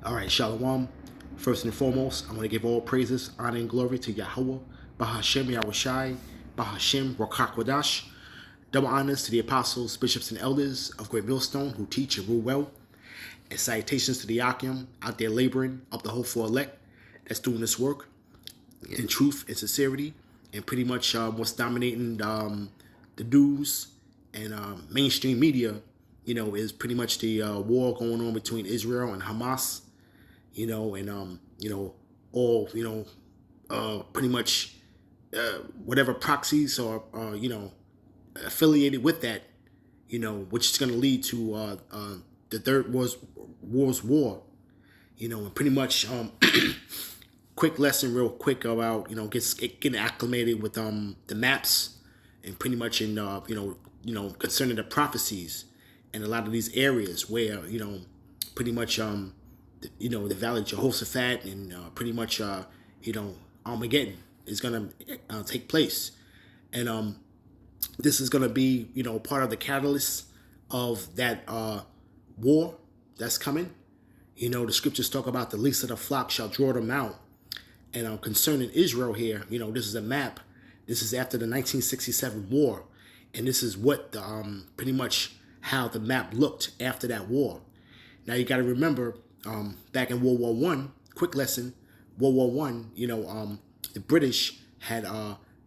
All right, Shalom. First and foremost, I want to give all praises, honor, and glory to Yahweh, Bahashem Yahushai, Bahashem Rakakwadash. Double honors to the apostles, bishops, and elders of Great Millstone who teach and rule well. And salutations to the Yakim out there laboring up the hopeful elect that's doing this work in truth and sincerity. And pretty much what's dominating the news and mainstream media, is pretty much the war going on between Israel and Hamas, and all pretty much whatever proxies are affiliated with that, which is going to lead to the third world's war, and pretty much quick lesson real quick about getting acclimated with the maps and pretty much in concerning the prophecies and a lot of these areas where pretty much the Valley of Jehoshaphat and pretty much Armageddon is gonna take place, and this is gonna be part of the catalyst of that war that's coming. The scriptures talk about the least of the flock shall draw them out, and concerning Israel here, this is a map. This is after the 1967 war, and this is what pretty much how the map looked after that war. Now you got to remember, back in World War One, quick lesson, World War One, the British had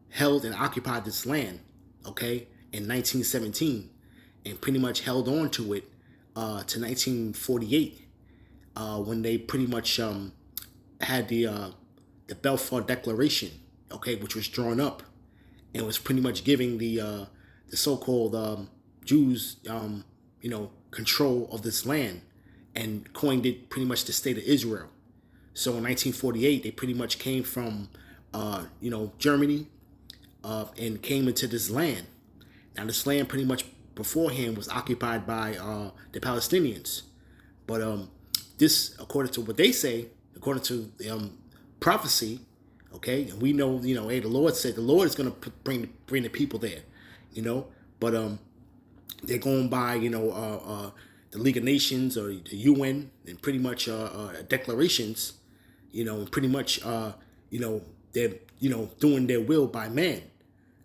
held and occupied this land, okay, in 1917, and pretty much held on to it to 1948, when they pretty much had the Balfour Declaration, okay, which was drawn up and was pretty much giving the so-called Jews, control of this land, and coined it pretty much the state of Israel. So in 1948, they pretty much came from, Germany, and came into this land. Now, this land pretty much beforehand was occupied by the Palestinians, but this, according to what they say, according to prophecy, okay, and we know, hey, the Lord said the Lord is going to bring the people there, but they're going by, the League of Nations or the UN and pretty much declarations, and pretty much, they're, doing their will by man.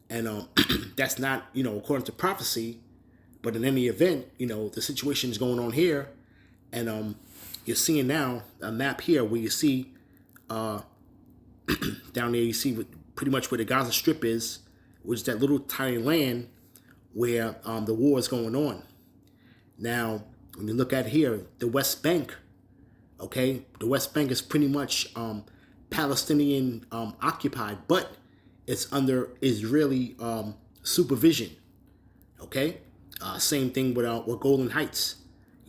And that's not, according to prophecy, but in any event, the situation is going on here. And you're seeing now a map here where you see down there, you see pretty much where the Gaza Strip is, which is that little tiny land where the war is going on. Now, when you look at here, the West Bank, okay, the West Bank is pretty much Palestinian occupied, but it's under Israeli supervision, okay. Same thing with Golden Heights,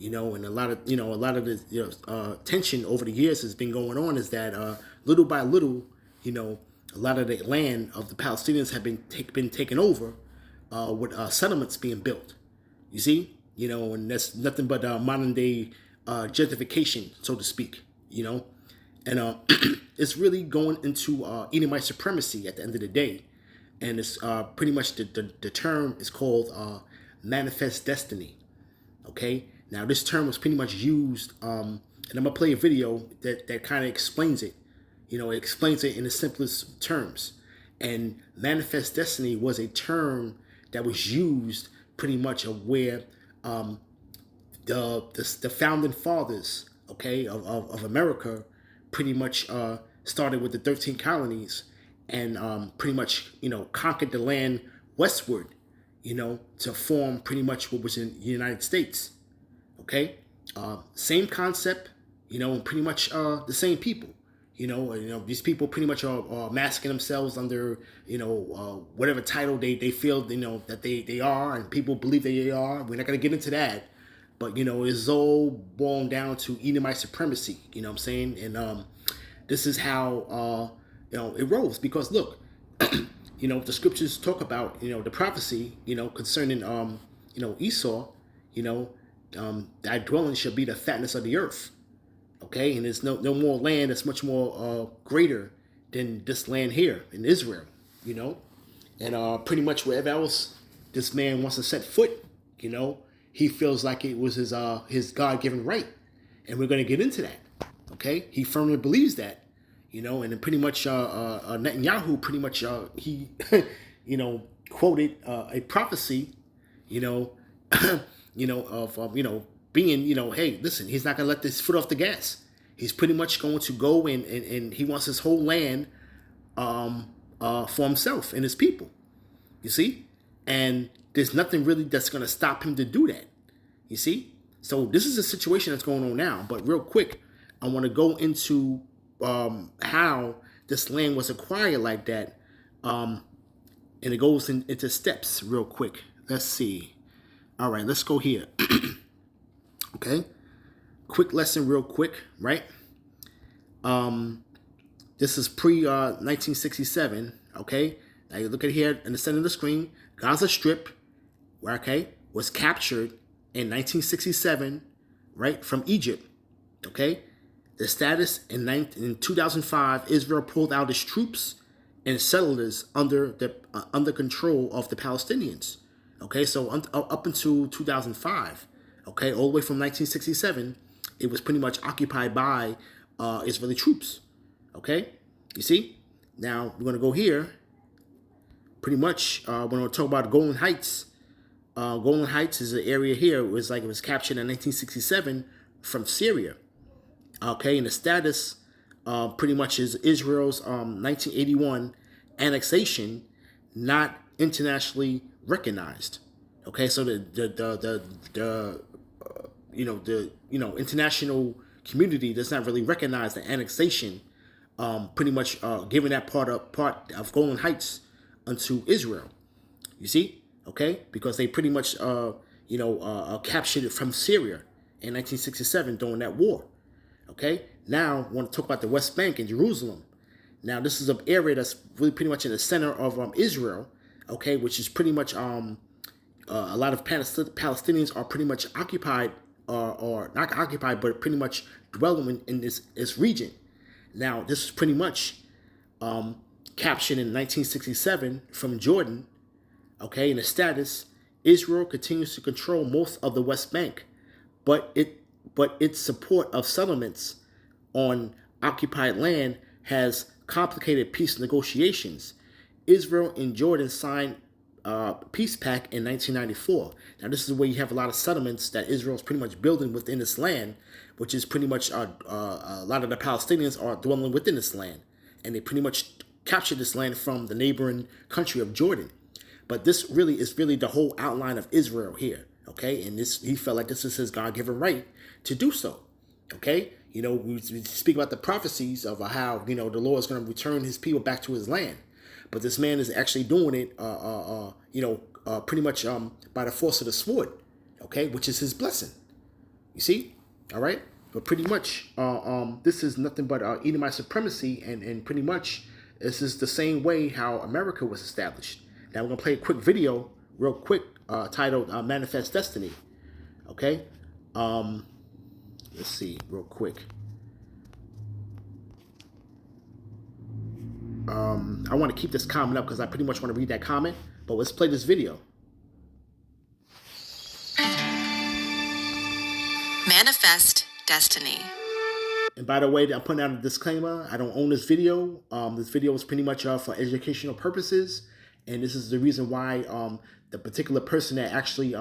and a lot of the tension over the years has been going on. Is that little by little, a lot of the land of the Palestinians have been taken over with settlements being built. You see, and that's nothing but modern day gentrification, so to speak. And it's really going into Edomite supremacy at the end of the day, and it's pretty much the term is called manifest destiny. Okay, now this term was pretty much used, and I'm gonna play a video that kind of explains it. It explains it in the simplest terms. And manifest destiny was a term that was used pretty much of where the founding fathers, okay, of America, pretty much started with the 13 colonies and pretty much conquered the land westward, to form pretty much what was in the United States. Okay, same concept, and pretty much the same people. These people pretty much are masking themselves under, whatever title they feel, that they are, and people believe they are. We're not going to get into that, but, it's all boiled down to Edomite supremacy, what I'm saying? And this is how, it rolls, because look, the scriptures talk about, the prophecy, concerning, Esau, thy dwelling shall be the fatness of the earth. Okay, and there's no more land that's much more greater than this land here in Israel, and pretty much wherever else this man wants to set foot, he feels like it was his God-given right, and we're going to get into that. Okay, he firmly believes that, and then pretty much Netanyahu pretty much he quoted a prophecy, you know, of being, hey, listen, he's not gonna let this foot off the gas. He's pretty much going to go and he wants his whole land for himself and his people. You see, and there's nothing really that's gonna stop him to do that. You see, so this is a situation that's going on now. But real quick, I want to go into how this land was acquired like that, and it goes into steps real quick. Let's see. All right, let's go here. Okay, quick lesson, real quick, right? This is pre 1967. Okay, now you look at here in the center of the screen. Gaza Strip, was captured in 1967, right, from Egypt. Okay, the status in 2005, Israel pulled out its troops and settlers under control of the Palestinians. Okay, so up until 2005, okay, all the way from 1967, it was pretty much occupied by Israeli troops. Okay, you see? Now we're gonna go here. Pretty much, we're gonna talk about Golan Heights. Golan Heights is an area here. It was captured in 1967 from Syria. Okay, and the status pretty much is Israel's 1981 annexation, not internationally recognized. Okay, so the international community does not really recognize the annexation. Pretty much giving that part of Golan Heights unto Israel. You see, okay, because they pretty much captured it from Syria in 1967 during that war. Okay, now I want to talk about the West Bank and Jerusalem. Now this is an area that's really pretty much in the center of Israel. Okay, which is pretty much a lot of Palestinians are pretty much occupied or not occupied, but pretty much dwelling in this region. Now this is pretty much captured in 1967 from Jordan. Okay, in the status, Israel continues to control most of the West Bank, but its support of settlements on occupied land has complicated peace negotiations. Israel and Jordan signed peace pact in 1994. Now, this is where you have a lot of settlements that Israel is pretty much building within this land, which is pretty much a lot of the Palestinians are dwelling within this land, and they pretty much captured this land from the neighboring country of Jordan. But this really is the whole outline of Israel here. Okay, and he felt like this is his God-given right to do so. Okay, we speak about the prophecies of how the Lord is going to return His people back to His land, but this man is actually doing it, pretty much by the force of the sword. Okay, which is his blessing. You see, all right, but pretty much this is nothing but Edomite supremacy, and pretty much this is the same way how America was established. Now we're gonna play a quick video, real quick, titled "Manifest Destiny." Okay, let's see, real quick. I want to keep this comment up because I pretty much want to read that comment. But let's play this video. Manifest Destiny. And by the way, I'm putting out a disclaimer. I don't own this video. This video is pretty much for educational purposes. And this is the reason why the particular person that actually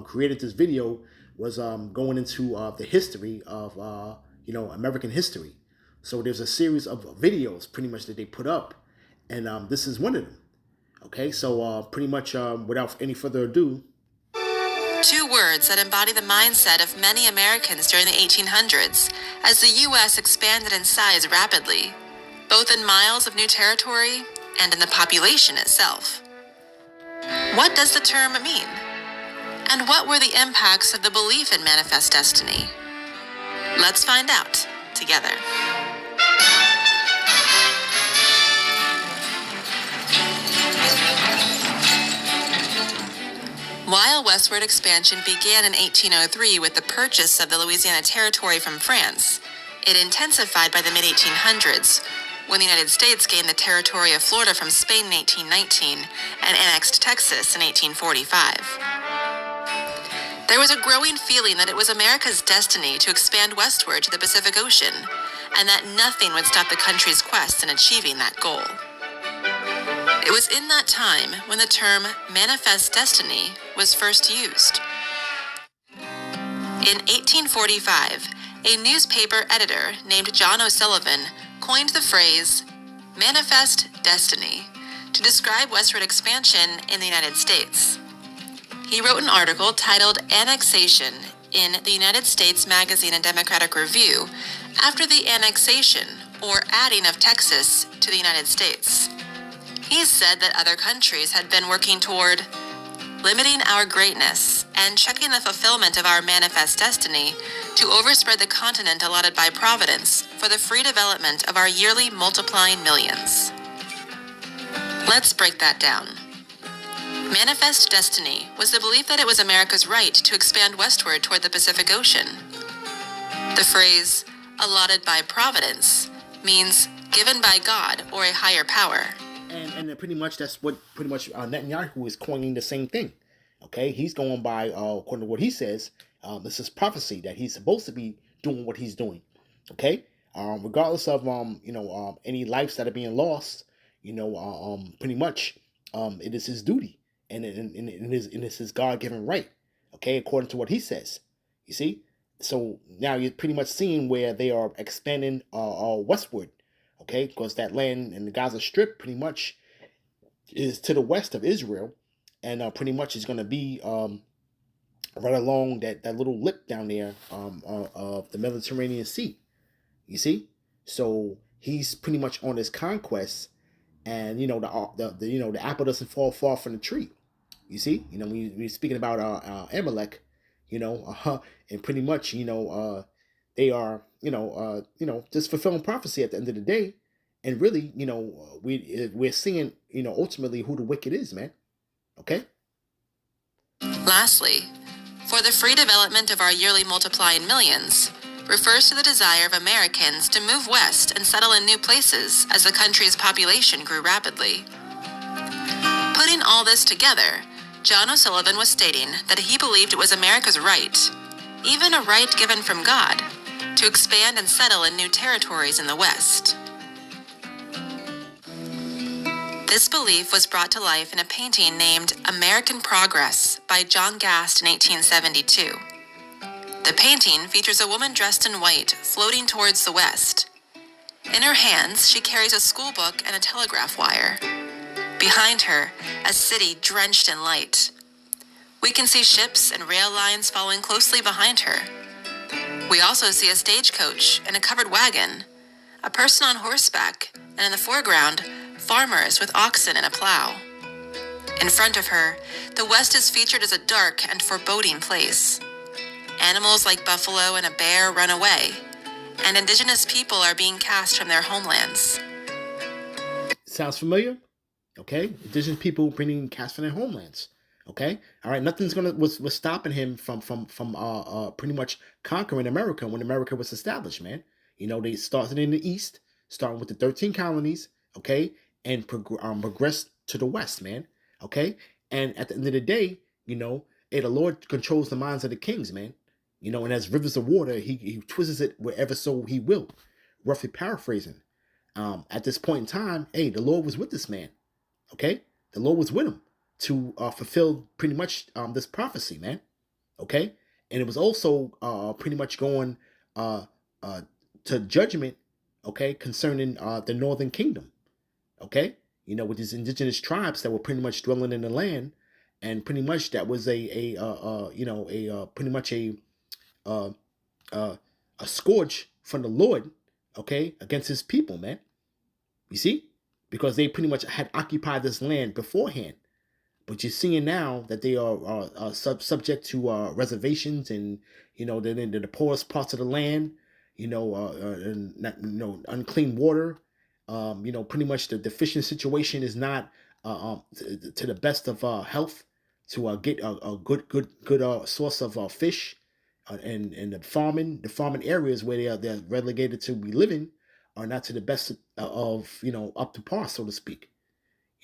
created this video was going into the history of American history. So there's a series of videos pretty much that they put up, and this is one of them. Okay, so pretty much without any further ado. 2 words that embody the mindset of many Americans during the 1800s as the U.S. expanded in size rapidly, both in miles of new territory and in the population itself. What does the term mean? And what were the impacts of the belief in manifest destiny? Let's find out together. While westward expansion began in 1803 with the purchase of the Louisiana Territory from France, it intensified by the mid-1800s, when the United States gained the territory of Florida from Spain in 1819 and annexed Texas in 1845. There was a growing feeling that it was America's destiny to expand westward to the Pacific Ocean, and that nothing would stop the country's quest in achieving that goal. It was in that time when the term manifest destiny was first used. In 1845, a newspaper editor named John O'Sullivan coined the phrase manifest destiny to describe westward expansion in the United States. He wrote an article titled Annexation in the United States Magazine and Democratic Review after the annexation or adding of Texas to the United States. He said that other countries had been working toward limiting our greatness and checking the fulfillment of our manifest destiny to overspread the continent allotted by Providence for the free development of our yearly multiplying millions. Let's break that down. Manifest destiny was the belief that it was America's right to expand westward toward the Pacific Ocean. The phrase, allotted by Providence, means given by God or a higher power. And pretty much that's what Netanyahu is coining the same thing. Okay, he's going by according to what he says. This is prophecy that he's supposed to be doing what he's doing. Okay, regardless of any lives that are being lost, pretty much it is his duty and it is his God-given right. Okay, according to what he says. You see, so now you're pretty much seeing where they are expanding westward. Okay, because that land in the Gaza Strip pretty much is to the west of Israel, and pretty much is going to be right along that little lip down there of the Mediterranean Sea. You see, so he's pretty much on his conquest, and the apple doesn't fall far from the tree. You see, we're speaking about Amalek, and pretty much they are, just fulfilling prophecy at the end of the day. And really, we're seeing, ultimately who the wicked is, man. Okay? Lastly, for the free development of our yearly multiplying millions refers to the desire of Americans to move west and settle in new places as the country's population grew rapidly. Putting all this together, John O'Sullivan was stating that he believed it was America's right, even a right given from God, to expand and settle in new territories in the West. This belief was brought to life in a painting named American Progress by John Gast in 1872. The painting features a woman dressed in white floating towards the west. In her hands, she carries a school book and a telegraph wire. Behind her, a city drenched in light. We can see ships and rail lines following closely behind her. We also see a stagecoach and a covered wagon, a person on horseback, and in the foreground, farmers with oxen and a plow. In front of her, the West is featured as a dark and foreboding place. Animals like buffalo and a bear run away, and indigenous people are being cast from their homelands. Sounds familiar? Okay, indigenous people being cast from their homelands. Okay, all right. Nothing's was stopping him from pretty much conquering America when America was established, man. They started in the east, starting with the 13 colonies. Okay, and progressed to the west, man. Okay, and at the end of the day, the Lord controls the minds of the kings, man. And as rivers of water, he twists it wherever so he will. Roughly paraphrasing. At this point in time, the Lord was with this man. Okay, the Lord was with him to fulfill pretty much this prophecy, man. Okay, and it was also pretty much going to judgment. Okay, concerning the northern kingdom. Okay, with these indigenous tribes that were pretty much dwelling in the land, and pretty much that was pretty much a scourge from the Lord. Okay, against his people, man. You see, because they pretty much had occupied this land beforehand. But you're seeing now that they are subject to reservations, and they're in the poorest parts of the land. Unclean water. Pretty much the fishing situation is not to the best of health to get a good source of fish, and the farming areas where they're relegated to be living are not to the best of up to par, so to speak.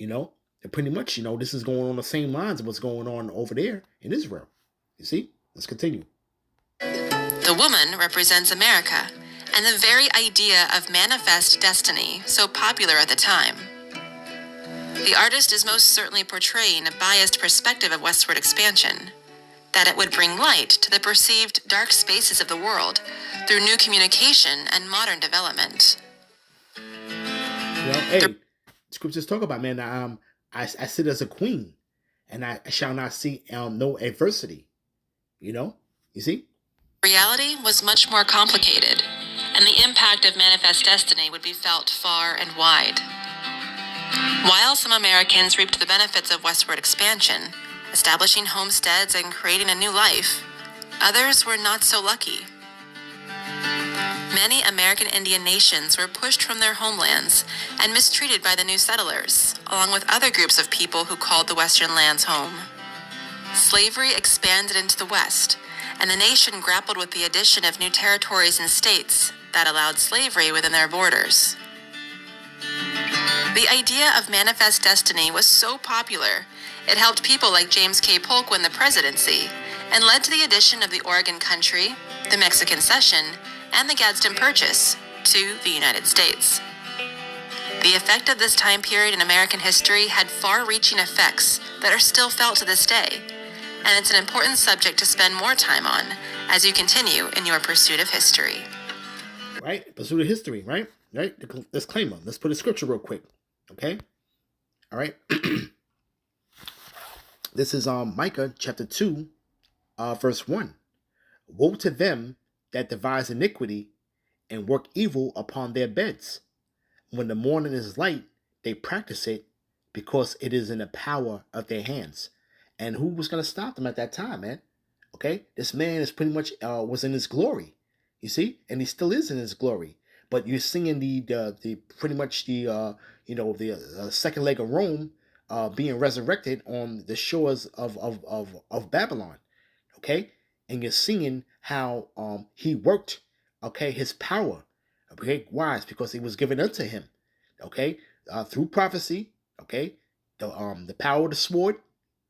And pretty much this is going on the same lines of what's going on over there in Israel. You see, Let's continue. The woman represents America and the very idea of manifest destiny so popular at the time. The artist is most certainly portraying a biased perspective of westward expansion, that it would bring light to the perceived dark spaces of the world through new communication and modern development. Hey, scriptures talk about, man, I sit as a queen, and I shall not see no adversity. You see? Reality was much more complicated, and the impact of manifest destiny would be felt far and wide. While some Americans reaped the benefits of westward expansion, establishing homesteads and creating a new life, others were not so lucky. Many American Indian nations were pushed from their homelands and mistreated by the new settlers, along with other groups of people who called the western lands home. Slavery expanded into the West, and the nation grappled with the addition of new territories and states that allowed slavery within their borders. The idea of manifest destiny was so popular, it helped people like James K. Polk win the presidency, and led to the addition of the Oregon Country, the Mexican Cession, and the Gadsden Purchase to the United States. The effect of this time period in American history had far-reaching effects that are still felt to this day, and it's an important subject to spend more time on as you continue in your pursuit of history. Right? Pursuit of history, right? Right? The disclaimer. Let's put a scripture real quick. Okay? All right? This is Micah chapter 2, verse 1. Woe to them that devise iniquity and work evil upon their beds. When the morning is light, they practice it because it is in the power of their hands. And who was going to stop them at that time, man? Okay? This man is pretty much was in his glory. You see? And he still is in his glory. But you're seeing the pretty much the second leg of Rome being resurrected on the shores of Babylon. Okay? And you're seeing how he worked, okay, his power. Okay, why? It's because it was given unto him, okay, through prophecy, okay, the power of the sword,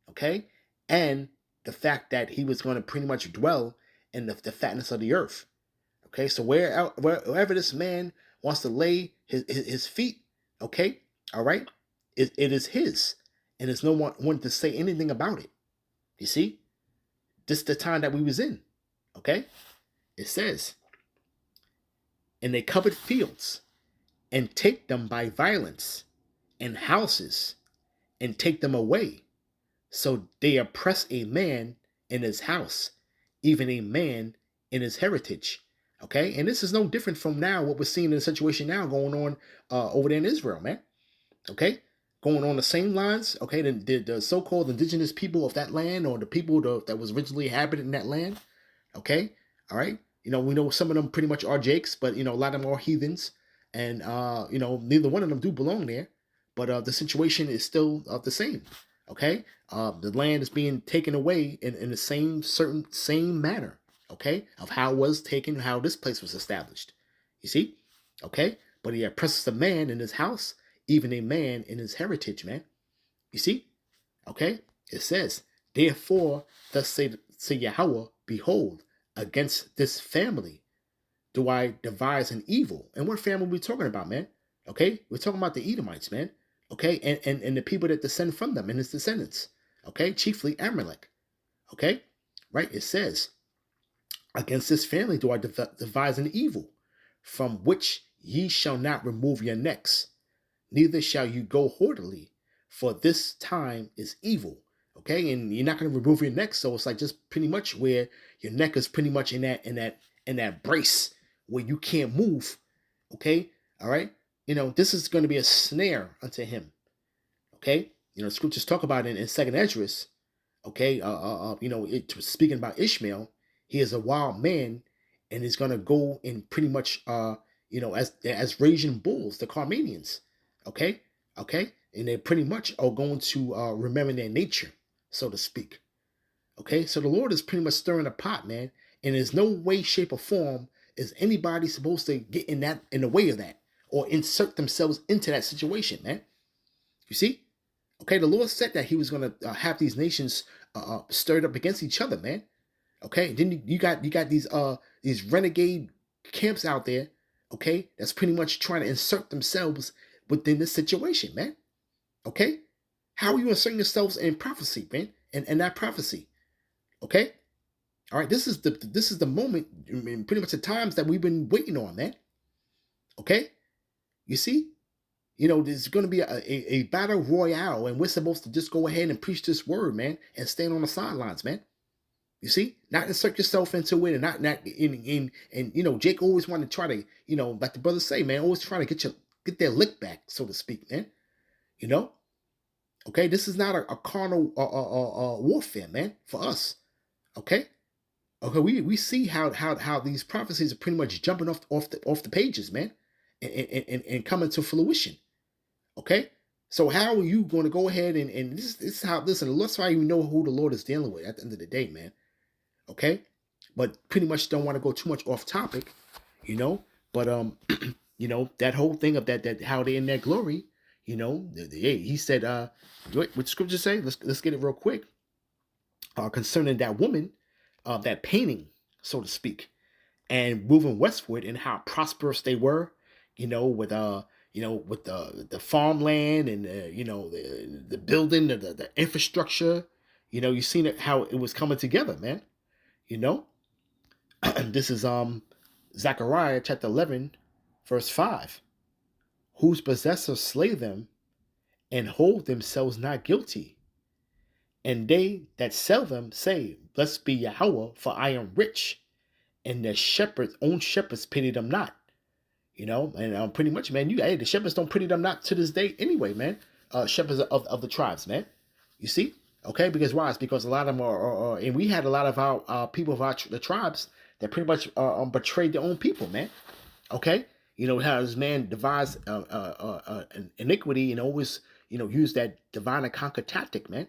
okay, and the fact that he was going to pretty much dwell in the fatness of the earth. Okay, so wherever this man wants to lay his feet, okay, all right, it is his, and there's no one to say anything about it. You see, this is the time that we was in. Okay, it says, and they covered fields, and take them by violence, and houses, and take them away. So they oppress a man in his house, even a man in his heritage. Okay, and this is no different from now what we're seeing in the situation now going on over there in Israel, man. Okay, going on the same lines. Okay, the so-called indigenous people of that land, or the people that was originally inhabited in that land. Okay, all right. We know some of them pretty much are Jakes, but a lot of them are heathens, and neither one of them do belong there. But the situation is still the same. Okay, the land is being taken away in the same manner. Okay, of how it was taken, how this place was established. You see, okay, but he oppresses a man in his house, even a man in his heritage, man. You see, okay, it says, therefore, thus say Yahweh, behold, against this family do I devise an evil. And what family are we talking about, man? Okay, we're talking about the Edomites, man. Okay, and the people that descend from them and his descendants. Okay, chiefly Amalek. Okay, right? It says, against this family do I devise an evil, from which ye shall not remove your necks, neither shall you go haughtily, for this time is evil. Okay, and you're not going to remove your neck, so it's like just pretty much where your neck is pretty much in that brace where you can't move. Okay, all right. This is going to be a snare unto him. Okay, scriptures talk about it in Second Esdras. Okay, it was speaking about Ishmael. He is a wild man, and he's going to go in pretty much as raging bulls, the Carmanians. Okay, and they pretty much are going to remember their nature, so to speak. Okay, so the Lord is pretty much stirring the pot, man, and there's no way, shape, or form is anybody supposed to get in the way of that or insert themselves into that situation, man. You see? Okay, the Lord said that he was going to have these nations stirred up against each other, man. Okay, then you got these renegade camps out there, okay, that's pretty much trying to insert themselves within this situation, man. Okay, how are you inserting yourselves in prophecy, man? And that prophecy, okay. All right, this is the moment, I mean, pretty much the times that we've been waiting on, man. Okay, you see, there's going to be a battle royale, and we're supposed to just go ahead and preach this word, man, and stand on the sidelines, man. You see, not insert yourself into it, and not in and Jake always wanted to try to, like the brothers say, man, always trying to get their lick back, so to speak, man. You know, okay, this is not a carnal warfare, man, for us. Okay, okay, we see how these prophecies are pretty much jumping off the pages, man, and coming to fruition. Okay, so how are you going to go ahead and this is how, listen, that's why you know who the Lord is dealing with at the end of the day, man. Okay, but pretty much don't want to go too much off topic, you know. But that whole thing of that how they in their glory, he said, what the scripture say? Let's get it real quick. Concerning that woman, that painting, so to speak, and moving westward and how prosperous they were, with the farmland and the building, the infrastructure, you seen it how it was coming together, man. You know, this is Zechariah chapter 11, verse 5. Whose possessors slay them and hold themselves not guilty. And they that sell them say, Blessed be Yahweh, for I am rich. And their own shepherds pity them not. And pretty much, man, the shepherds don't pity them not to this day anyway, man. Shepherds of the tribes, man. You see? Okay, because why? It's because a lot of them are and we had a lot of our people of the tribes that pretty much betrayed their own people, man. Okay, how this man devised an iniquity and always use that divine and conquer tactic, man.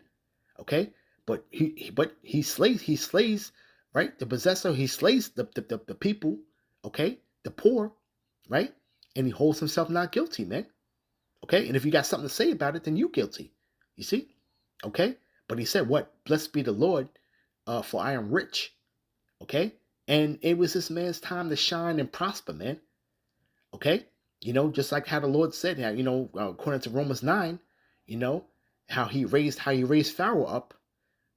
Okay, but he slays right, the possessor. He slays the people, okay, the poor, right, and he holds himself not guilty, man. Okay, and if you got something to say about it, then you guilty. You see, okay. But he said, "What? Blessed be the Lord, for I am rich." Okay, and it was this man's time to shine and prosper, man. Okay, just like how the Lord said, according to Romans 9, how he raised Pharaoh up.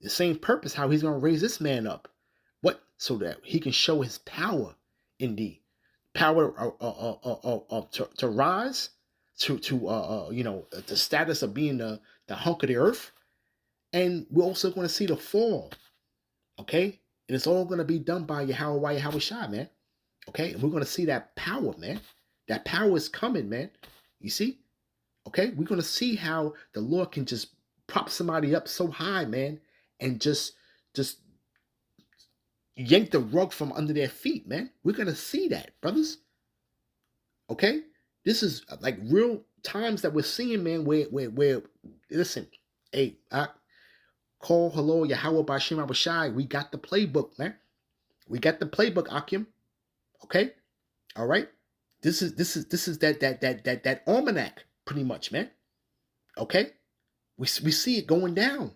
The same purpose how he's going to raise this man up. What? So that he can show his power in thee. Power to rise to the status of being the hunk of the earth. And we're also going to see the fall. Okay? And it's all going to be done by Yahweh Shai, man. Okay? And we're going to see that power, man. That power is coming, man. You see? Okay? We're going to see how the Lord can just prop somebody up so high, man, and just yank the rug from under their feet, man. We're going to see that, brothers. Okay? This is like real times that we're seeing, man, where listen, hey, I call hello Yahweh Bashim Abashai. We got the playbook, man. We got the playbook, Akim. Okay? All right? This is that almanac, pretty much, man. Okay? We see it going down.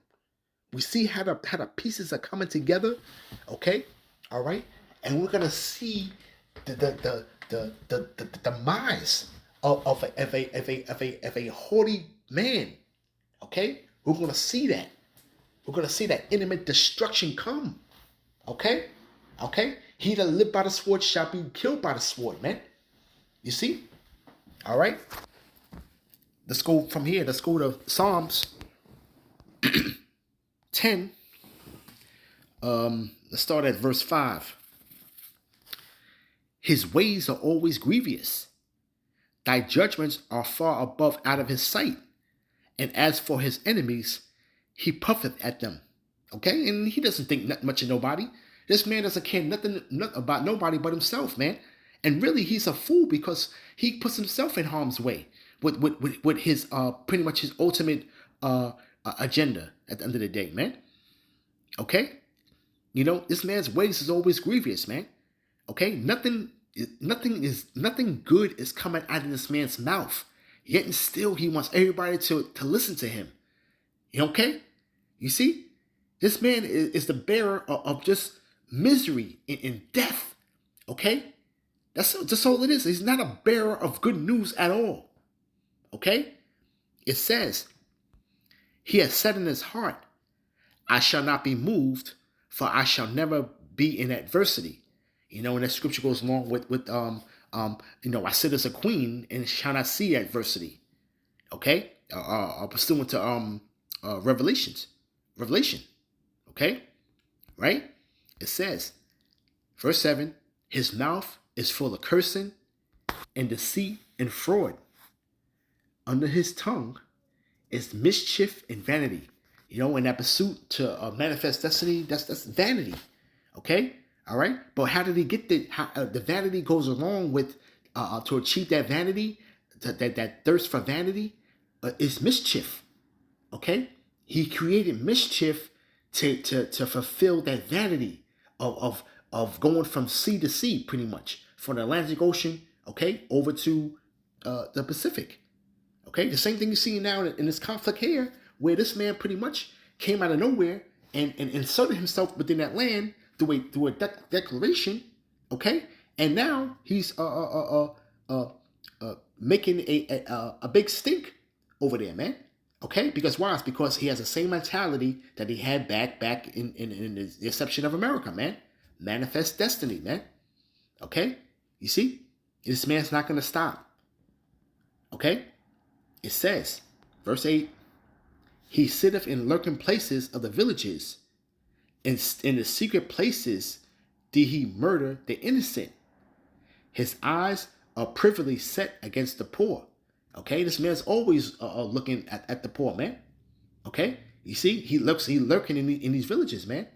We see how the pieces are coming together. Okay? All right? And we're gonna see the demise of a haughty man. Okay? We're gonna see that. We're gonna see that intimate destruction come. Okay? Okay? He that live by the sword shall be killed by the sword, man. You see? All right? Let's go from here. Let's go to Psalms 10. Let's start at verse 5. His ways are always grievous. Thy judgments are far above out of his sight. And as for his enemies, he puffeth at them. Okay? And he doesn't think much of nobody. This man doesn't care nothing about nobody but himself, man. And really, he's a fool because he puts himself in harm's way with his pretty much his ultimate agenda at the end of the day, man. Okay? This man's ways is always grievous, man. Okay? Nothing good is coming out of this man's mouth. Yet and still he wants everybody to listen to him. Okay? You see? This man is the bearer of just misery and death. Okay? That's all it is. He's not a bearer of good news at all. Okay? It says, he has said in his heart, I shall not be moved, for I shall never be in adversity. And that scripture goes along with I sit as a queen and shall not see adversity. Okay? Pursuant to Revelation. Okay? Right? It says, verse 7, his mouth is full of cursing and deceit and fraud. Under his tongue is mischief and vanity. In that pursuit to manifest destiny, that's vanity. Okay? All right? But how did he get the vanity goes along with, to achieve that vanity, that thirst for vanity, is mischief. Okay? He created mischief to fulfill that vanity of going from sea to sea, pretty much, from the Atlantic Ocean, okay, over to the Pacific. Okay, the same thing you see now in this conflict here, where this man pretty much came out of nowhere and inserted himself within that land through a declaration, okay, and now he's making a big stink over there, man. Okay, because why? It's because he has the same mentality that he had back in the inception of America, man. Manifest destiny, man. Okay, you see, this man's not gonna stop. Okay. It says, verse 8, he sitteth in lurking places of the villages, and in the secret places did he murder the innocent. His eyes are privily set against the poor. Okay, this man's always looking at the poor, man. Okay, you see, he lurking in these villages, man.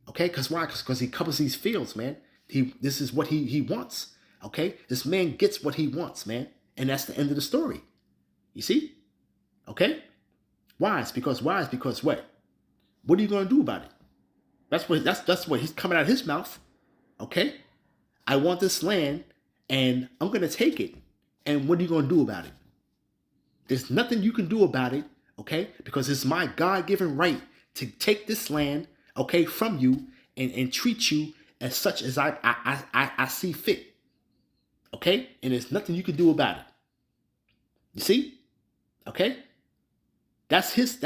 Okay, because why? Because he covers these fields, man. This is what he wants. Okay, this man gets what he wants, man, and that's the end of the story. You see? Okay? Why? It's because what? What are you gonna do about it? That's what he's coming out of his mouth. Okay? I want this land and I'm gonna take it. And what are you gonna do about it? There's nothing you can do about it, okay? Because it's my God-given right to take this land, okay, from you and treat you as such as I see fit. Okay? And there's nothing you can do about it. You see? Okay, that's his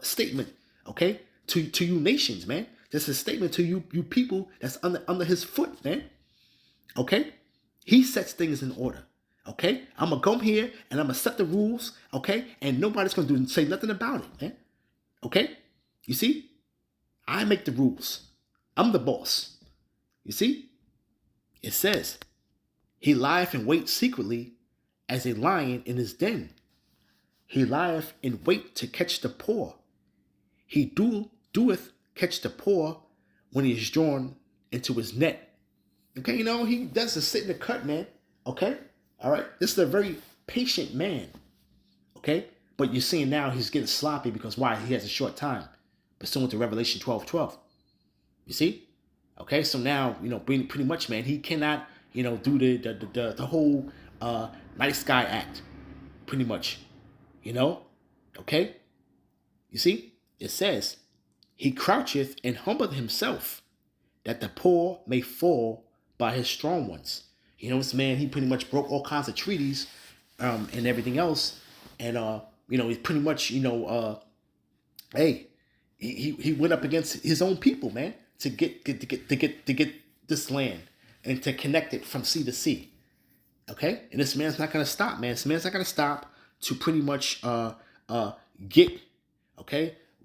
statement. Okay, to you nations, man. That's a statement to you people that's under his foot, man. Okay, he sets things in order. Okay, I'm gonna come here and I'm gonna set the rules. Okay, and nobody's gonna say nothing about it, man. Okay, you see, I make the rules. I'm the boss. You see, it says he lieth in wait secretly, as a lion in his den. He lieth in wait to catch the poor. He doeth catch the poor when he is drawn into his net. Okay, he does the sit in the cut, man. Okay? All right? This is a very patient man. Okay? But you're seeing now he's getting sloppy because why? He has a short time. Pursuant to Revelation 12:12. You see? Okay, so now, pretty much, man, he cannot, do the whole nice guy act, pretty much, okay? You see, it says, he croucheth and humbleth himself, that the poor may fall by his strong ones. This man, he pretty much broke all kinds of treaties and everything else, and he's pretty much, hey, he went up against his own people, man, to get this land and to connect it from sea to sea. Okay, and this man's not gonna stop, man. This man's not gonna stop to pretty much get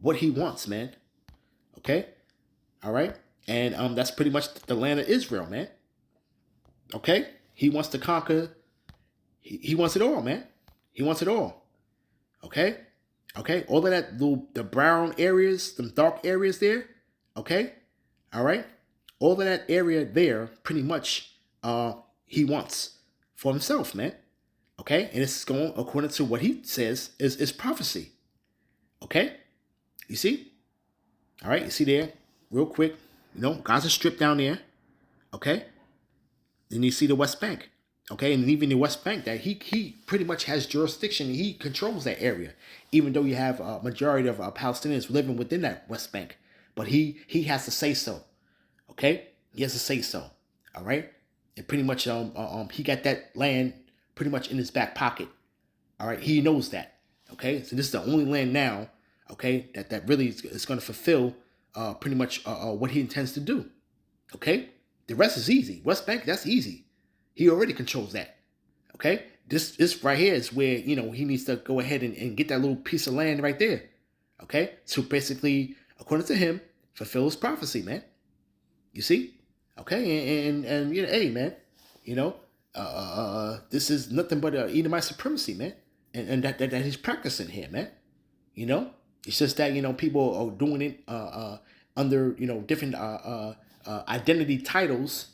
what he wants, man. Okay, all right, and that's pretty much the land of Israel, man. Okay, he wants to conquer. He wants it all, man. He wants it all. Okay, all of that, the brown areas, the dark areas there. Okay, all right, all of that area there, pretty much, he wants for himself, man. Okay, and this is going according to what he says is prophecy. Okay, you see? All right, you see there, real quick. Gaza Strip down there. Okay, then you see the West Bank. Okay, and even the West Bank, that he pretty much has jurisdiction. He controls that area, even though you have a majority of Palestinians living within that West Bank. but he has to say so. Okay, he has to say so. All right, and pretty much he got that land pretty much in his back pocket. All right, he knows that. Okay, so this is the only land now. Okay, that really is going to fulfill pretty much what he intends to do. Okay, the rest is easy. West Bank, that's easy. He already controls that. Okay, this right here is where he needs to go ahead and get that little piece of land right there. Okay, to basically, according to him, fulfill his prophecy, man. You see? Okay, and hey, man, you know, this is nothing but Edomite supremacy, man, and that he's practicing here, man. You know, it's just that people are doing it under different identity titles,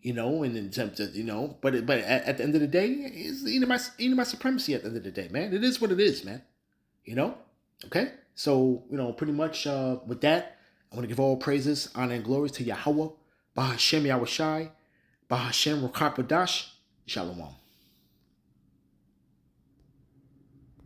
and in terms of but at the end of the day, it's Edomite supremacy. At the end of the day, man, it is what it is, man. You know, okay. So pretty much with that, I want to give all praises, honor, and glory to Yahweh, Bahashem Yahushai, Bahashem Rakar Padash, Shalom.